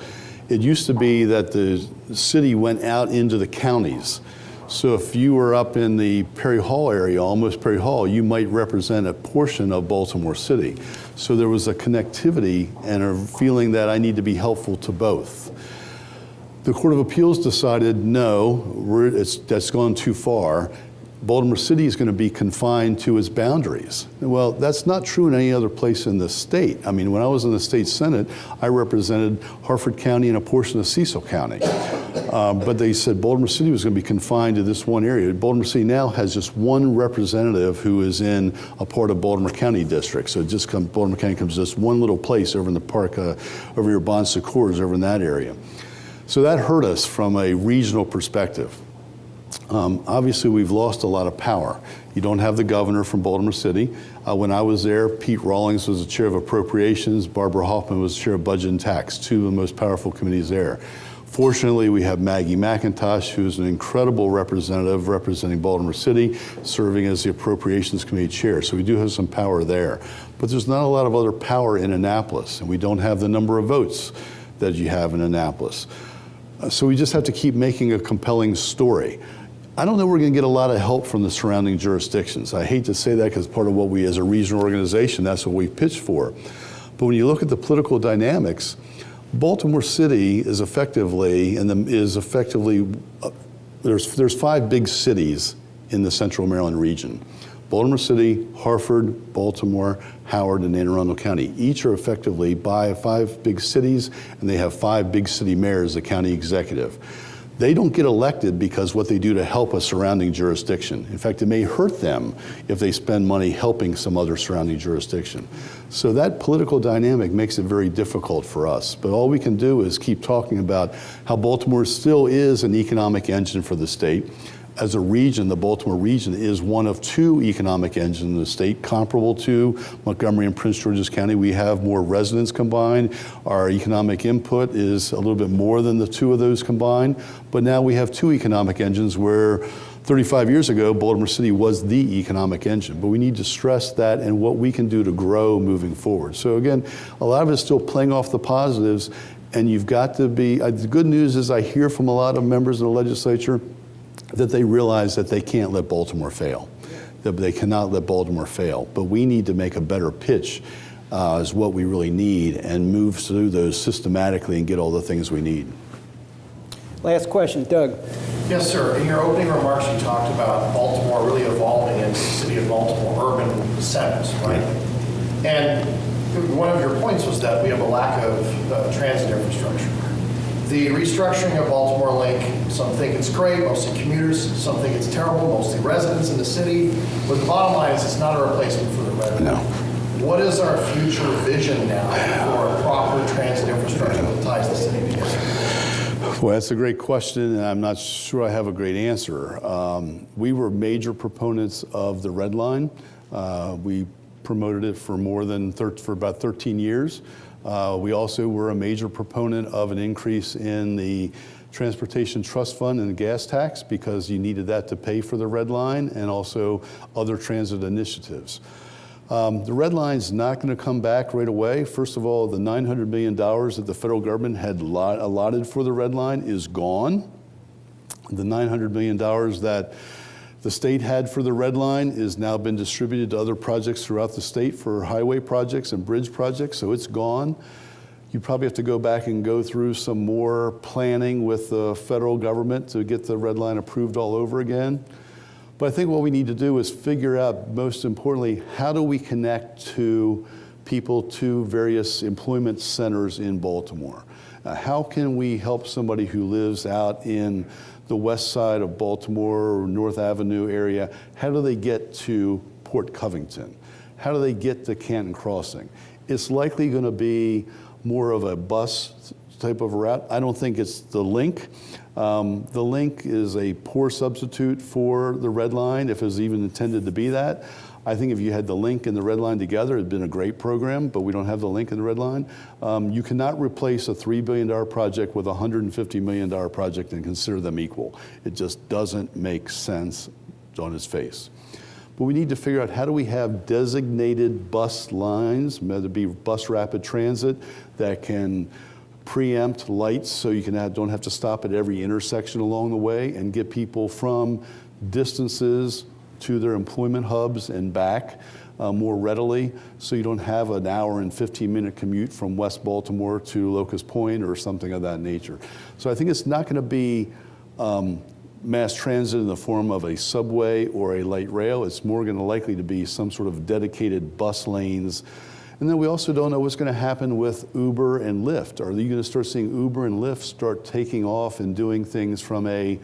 it used to be that the city went out into the counties. So if you were up in the Perry Hall area, almost Perry Hall, you might represent a portion of Baltimore City. So there was a connectivity and a feeling that I need to be helpful to both. The Court of Appeals decided, no, that's gone too far. Baltimore City is going to be confined to its boundaries. Well, that's not true in any other place in the state. I mean, when I was in the state Senate, I represented Harford County and a portion of Cecil County. But they said Baltimore City was going to be confined to this one area. Baltimore City now has just one representative who is in a part of Baltimore County district. So Baltimore County comes to this one little place over in the park, over your Bon Secours, over in that area. So that hurt us from a regional perspective. Obviously, we've lost a lot of power. You don't have the governor from Baltimore City. When I was there, Pete Rawlings was the chair of appropriations. Barbara Hoffman was the chair of budget and tax, two of the most powerful committees there. Fortunately, we have Maggie McIntosh, who's an incredible representative representing Baltimore City, serving as the appropriations committee chair. So we do have some power there. But there's not a lot of other power in Annapolis, and we don't have the number of votes that you have in Annapolis. So we just have to keep making a compelling story. I don't know we're going to get a lot of help from the surrounding jurisdictions. I hate to say that because part of what we, as a regional organization, that's what we pitched for. But when you look at the political dynamics, Baltimore City is effectively, there's 5 big cities in the central Maryland region. Baltimore City, Harford, Baltimore, Howard, and Anne Arundel County. Each are effectively by 5 big cities, and they have 5 big city mayors, the county executive. They don't get elected because what they do to help a surrounding jurisdiction. In fact, it may hurt them if they spend money helping some other surrounding jurisdiction. So that political dynamic makes it very difficult for us. But all we can do is keep talking about how Baltimore still is an economic engine for the state. as a region, the Baltimore region is one of two economic engines in the state, comparable to Montgomery and Prince George's County. We have more residents combined. Our economic input is a little bit more than the two of those combined. But now we have two economic engines where 35 years ago, Baltimore City was the economic engine. But we need to stress that and what we can do to grow moving forward. So again, a lot of it is still playing off the positives. And you've got to be, the good news is I hear from a lot of members in the legislature that they realize that they can't let Baltimore fail, that they cannot let Baltimore fail. But we need to make a better pitch is what we really need and move through those systematically and get all the things we need. Last question, Doug. Yes, sir. In your opening remarks, you talked about Baltimore really evolving into the city of Baltimore urban centers, right? And one of your points was that we have a lack of transit infrastructure. The restructuring of Baltimore Link, some think it's great, mostly commuters, some think it's terrible, mostly residents in the city. But the bottom line is it's not a replacement for the red line. No. What is our future vision now for a proper transit infrastructure that ties the city together? Well, that's a great question, and I'm not sure I have a great answer. We were major proponents of the red line. We promoted it for about 13 years. We also were a major proponent of an increase in the Transportation Trust Fund and the gas tax because you needed that to pay for the red line and also other transit initiatives. The red line's not going to come back right away. First of all, the $900 million that the federal government had allotted for the red line is gone. The $900 million that the state had for the red line is now been distributed to other projects throughout the state for highway projects and bridge projects, so it's gone. You probably have to go back and go through some more planning with the federal government to get the red line approved all over again. But I think what we need to do is figure out, most importantly, how do we connect to people to various employment centers in Baltimore? How can we help somebody who lives out in the west side of Baltimore or North Avenue area? How do they get to Port Covington? How do they get to Canton Crossing? It's likely going to be more of a bus type of route. I don't think it's the link. The link is a poor substitute for the red line, if it was even intended to be that. I think if you had the link and the red line together, it'd been a great program, but we don't have the link and the red line. You cannot replace a $3 billion project with a $150 million project and consider them equal. It just doesn't make sense on its face. But we need to figure out how do we have designated bus lines, whether it be bus rapid transit, that can preempt lights so you don't have to stop at every intersection along the way and get people from distances to their employment hubs and back more readily, so you don't have an hour and 15-minute commute from West Baltimore to Locust Point or something of that nature. So I think it's not going to be mass transit in the form of a subway or a light rail. It's more going to likely to be some sort of dedicated bus lanes. And then we also don't know what's going to happen with Uber and Lyft. Are you going to start seeing Uber and Lyft start taking off and doing things from a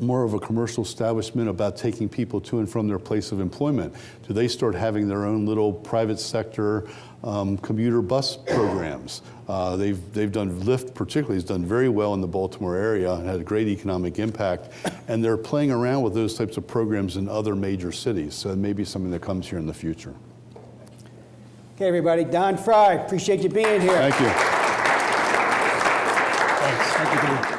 more of a commercial establishment about taking people to and from their place of employment? Do they start having their own little private sector commuter bus programs? They've done, Lyft particularly has done very well in the Baltimore area and had a great economic impact. And they're playing around with those types of programs in other major cities. So it may be something that comes here in the future. Okay, everybody. Don Fry, appreciate you being here. Thank you. Thanks. Thank you, Don.